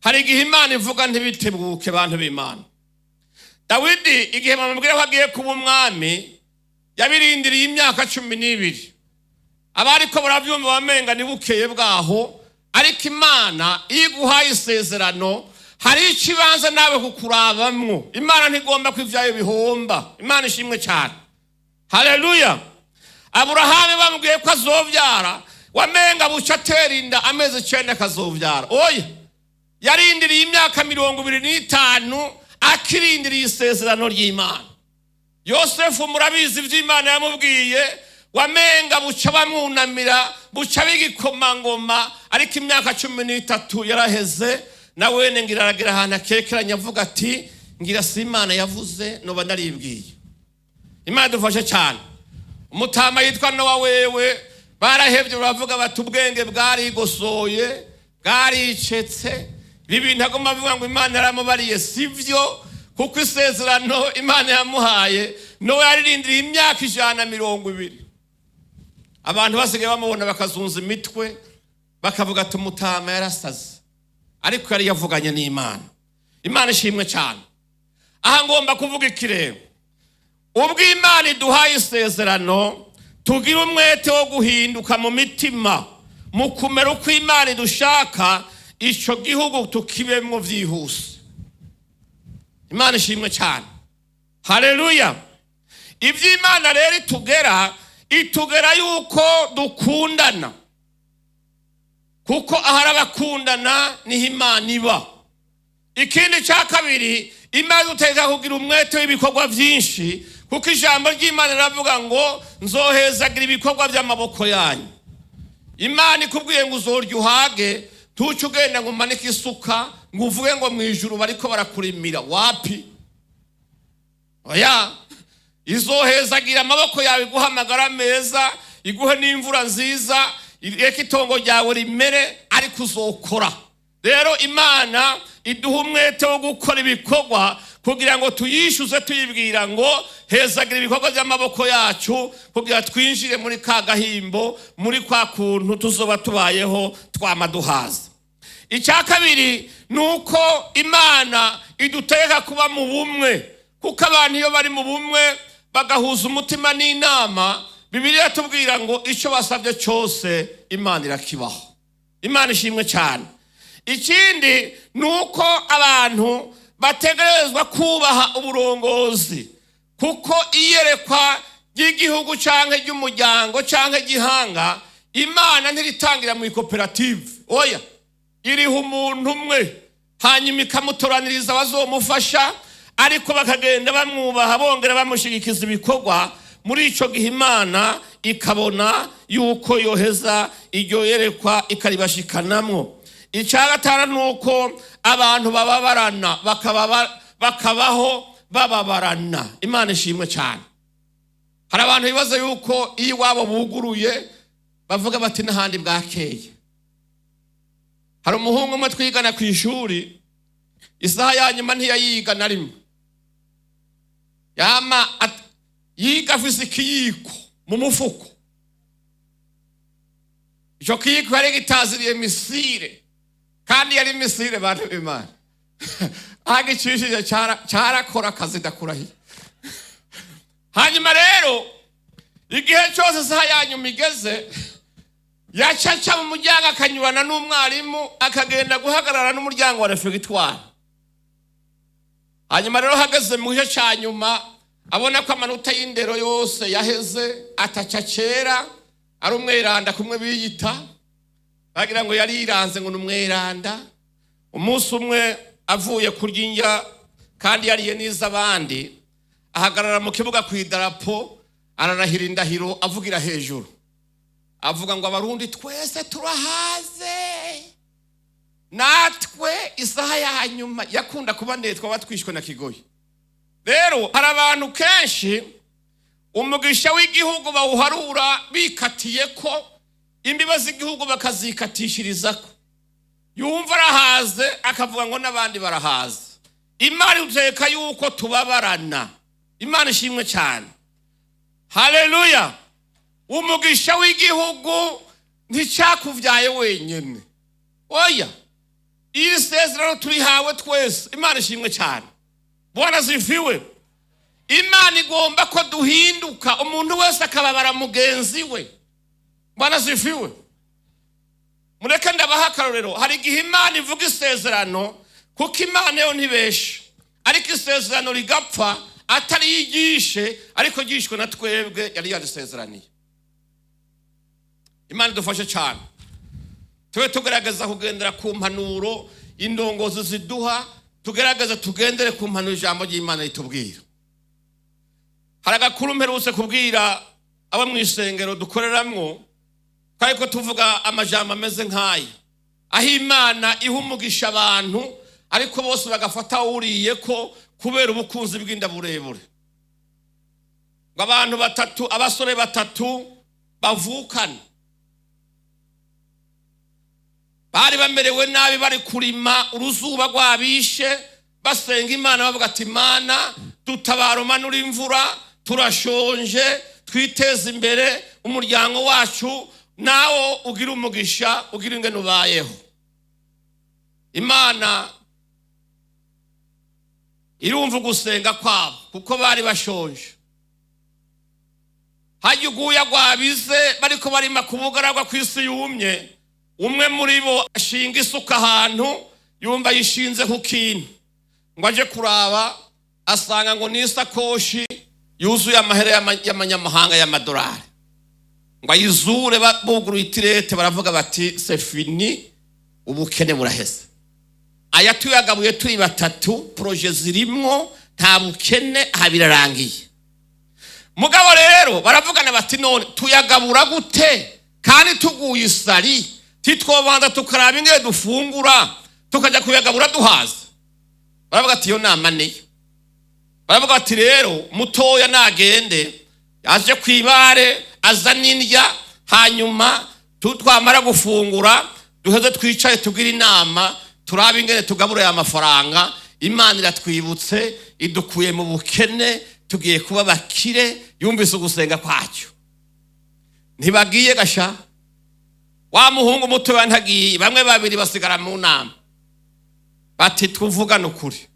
hari igihe Imana ivuga ntibitebuke bantu b'Imana. Dawidi igihe bamubwira ko agiye kuba umwami yabirindiriye imyaka 12. Abariko baravyumva bamenga nibukeye bwaho, ariko Imana iguhaye isezerano hari ikibanza nawe kukurabamwo. Imana ntigomba kwivyayo bihomba. Imana ishimwe cyane. Haleluya. Aburahamu bamubwiye ko azovyara, wamenga buca terinda amezi 9 akazovyara. Oya, yarindiriye imyaka 25 akirindiriye isezerano ry'Imana. Yosefu murabizi ivy'Imana yamubwiye, wamenga buca bamwunamira, buca bigikomangoma, ariko imyaka 13 yaraheze. Nawene ngira aragira ahantu akekeranya avuga ati ngira si Imana yavuze noba naribwiye. Imana dufashe cyane. Umutama yitwa Nowa wewe barahevye baravuga bati ubwenge bwarigosoye, bwaricetse. Bibi ntagomba bivuga ngo Imana yaramubariye, sivyo, kuko isezerano Imana yamuhaye Nowa yarindiriye imyaka 120. Abantu basigaye bamubona bakazunza imitwe bakavuga ati umutama yarasaze, ariko yari yavuganye n'Imana. Imana ishimwe cyane. Aha ngomba kuvuga ikirego, ubwo Imana iduhaye isezerano tugira umwete wo guhinduka mu mitima, mu kumera uko Imana idushaka, ico gihugu tukibemwo vyihuse. Imana ishimwe cyane. Haleluya. Ivy'Imana rero itugera yuko dukundana, kuko ahari abakundana niho Imana iba. Ikindi cya kabiri, Imana uteka kugira umwete w'ibikorwa byinshi, kuko ijambo ry'Imana riravuga ngo nzohezagira ibikorwa by'amaboko yanyu. Imana ikubwiye ngo uzorya uhage, tuce ugenda ngo umanike isuka ngo uvuge ngo mu ijuru bariko barakurimira. Wapi? Oya, izohezagira amaboko yawe, iguhamagara meza, iguhe n'imvura nziza, ireke itongo ryawe rimere, ariko uzokora. Rero Imana iduha umwete wo gukora ibikorwa kugira ngo tuyishuze tuyibwira ngo hezagira ibikorwa by'amaboko yacu, kugira twinjire muri ka gahimbo, muri kwa kuntu tuzoba tubayeho twamaduhaza. Icya kabiri nuko Imana iduteka kuba mu bumwe, kuko abantu iyo bari mu bumwe bagahuza umutima n'inama, Bibiliya tubwira ngo icyo basabye cyose Imana irakibaho. Imana ishimwe cyane. Ikindi nuko abantu bategerezwa kubaha uburongozi, kuko iyerekwa ry'igihugu canke ry'umuryango canke gihanga, Imana ntiritangira mu koperative. Oya, iriho umuntu umwe, hanyuma ikamutoraniriza abazomufasha, ariko bakagenda bamwubaha bongera bamushigikiza ibikorwa. Muri ico gihe Imana ikabona yuko yoheza iryo yerekwa ikaribashikanamwo. Icya gatanu nuko abantu bababarana, bakabaho bababarana. Imana ishimwe cyane. Hari abantu bibaza yuko iyo wabo buguruye bavuga bati n'ahandi bwakeye. Hari umuhungu umwe twigana ku ishuri, isaha ya nyuma ntiyayiga na rimwe, yama yiga afise ikiyiko mu mufuko. Ico kiyiko yari gitaziriye misire, kandi yari misire bantu b'Imana. Agicishije cyarakora akazi ndakurahiye. Hanyuma rero igihe cyose isaha ya nyuma igeze, yacaca mu muryango akanyurana n'umwarimu, akagenda guhagarara n'umuryango wa refegitwari. Hanyuma rero hageze mu gihe cya nyuma, abona ko amanota y'indero yose yaheze, atacacera, ari umweranda kumwe biyita, bagira ngo yari yiranze ngo n'umweranda. Umunsi umwe avuye kurya indya kandi yariye n'iza abandi, ahagarara mu kibuga ku idarapo, ararahira indahiro avugira hejuru, avuga ngo abarundi twese turahaze, natwe isaha ya nyuma. Yakunda kuba netwa batwishwe na kigoyi. Rero hari abantu kenshi umugisha w'igihugu bawuharura bikatiye ko, imbibazi igihugu bakazikatishirizako. Yumva arahaze akavuga ngo n'abandi barahaze. Imana uteka yuko tubabarana. Imana ishimwe cyane. Haleluya. Umugisha w'igihugu nticyakuvyaye wenyene. Oya, iri sezerano turihawe twese. Imana ishimwe cyane. Bwana zifiwe. Imana igomba ko duhinduka, umuntu wese akababara mugenzi we. Bwana zifiwe. Mureke ndabaha akarorero. Hari igihe Imana ivuga isezerano kuko Imana yo ntibeshe, ariko isezerano rigapfa atari yigishe, ariko yigishwe na twebwe yari yadusezeraniye. Imana idufashe cyane. Tube tugerageza kugendera ku mpanuro indongozi ziduha, tugerageza tugendere ku mpanuro ijambo ry'Imana ritubwira. Hari agakuru mperutse kubwira abo mu isengero dukoreramwo, ariko tuvuga amajambo ameze nk'aya, aho Imana iha umugisha abantu ariko bose bagafata uriye ko kubera ubukunzi bw'inda burebure. Ngo abantu batatu, abasore batatu bavukana, bari bamerewe nabi, bari kurima, uruzuba rwabishe, basenga Imana bavuga ati Imana dutabara, umanura imvura, turashonje, twiteze imbere, umuryango wacu nawo ugira umugisha, ugira ingene ubayeho. Imana irumva gusenga kwabo kuko bari bashonje. Hajya uguya rwabize bariko barima kubugaragwa kw'isi yumye, umwe muri bo ashinga isuka ahantu, yumva yishinze ku kintu, ngo aje kuraba asanga ngo n'isakoshi yuzuye amahera y'amanyamahanga y'amadolari. Ngo ayizure, buguruye itirete, baravuga bati c'est fini, ubukene buraheze. Aya tuyagabuye turi batatu, proje zirimwo, nta bukene, habirarangiye. Mugabo rero baravugana bati none tuyagabura gute kandi tuguye isari, titwobanza tukaraba ingene dufungura tukajya kuyagabura duhaza. Baravuga ati yo nama niyo. Baravuga ati rero mutoya nagende aje kwibare azana indya, hanyuma tutwamara gufungura duheze twicaye tugira inama, turabe ingene tugabura ya mafaranga. Imana iratwibutse, idukuye mu bukene, tugiye kuba bakire, yumvise ugusenga kwacyo. Ntibagiye gasha, wa muhungu mutoya ntagiye, bamwe babiri basigara mu nama, bati tuvugana ukuri,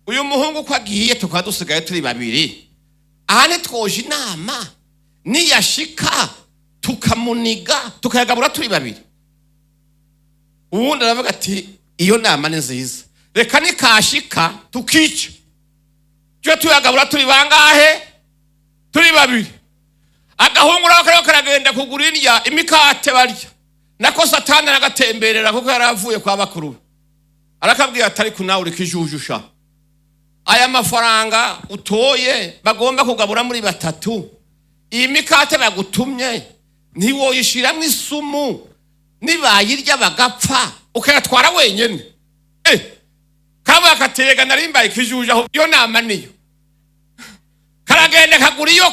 uyu muhungu ko agiye tukaba dusigaye turi babiri, aha ntitwoje inama niyashika tukamuniga tukayagabura turi babiri. Uwundi aravuga ati iyo nama ni nziza, reka nikashika tukica, cyo tuyagabura turi bangahe? Turi babiri. Agahungu rako karagenda kugura indya, imikate barya, nako Satani aragatemberera kuko yaravuye kwa bakuru. Arakabwira atari kunawe uri kijujusha, aya mafaranga utoye bagomba kugabura muri batatu, iyi mikate bagutumye ntiwoyishiramwo isumu, nibayirya bagapfa ukayatwara wenyene. Kaba katerega narimbaye kijuje aho, yo nama niyo. Karagenda kagura iyo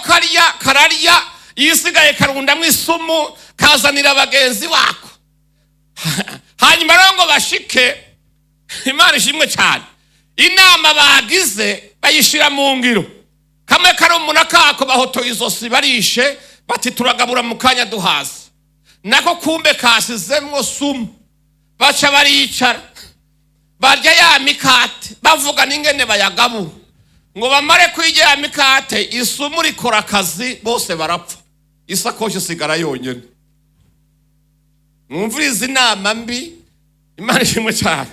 kararya, yisigaye karundamwo isumu, kazanira abagenzi bako. Hanyuma rero ngo bashike, Imana ishimwe cyane, inama bagize bayishira mu ngiro. Kamwe karumuna kako bahotoye izosi barishe, bati turagabura mu kanya duhaza, nako kumbe kasizemwo sumu. Baca baricara barya ya mikate, bavuga n'ingene bayagabura. Ngo bamare kwirya ya mikate, isumu rikora akazi, bose barapfa, isakoshi sigara yonyene. Mwumvirize inama mbi. Imana ishimwe cyane.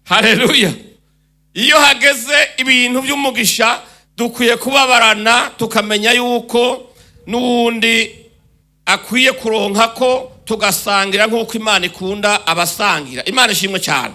Haleluya. Iyo hageze ibintu by'umugisha dukwiye kubabarana, tukamenya yuko n'uwundi akwiye kuronka ko tugasangira nk'uko Imana ikunda abasangira. Imana ishimwe cyane.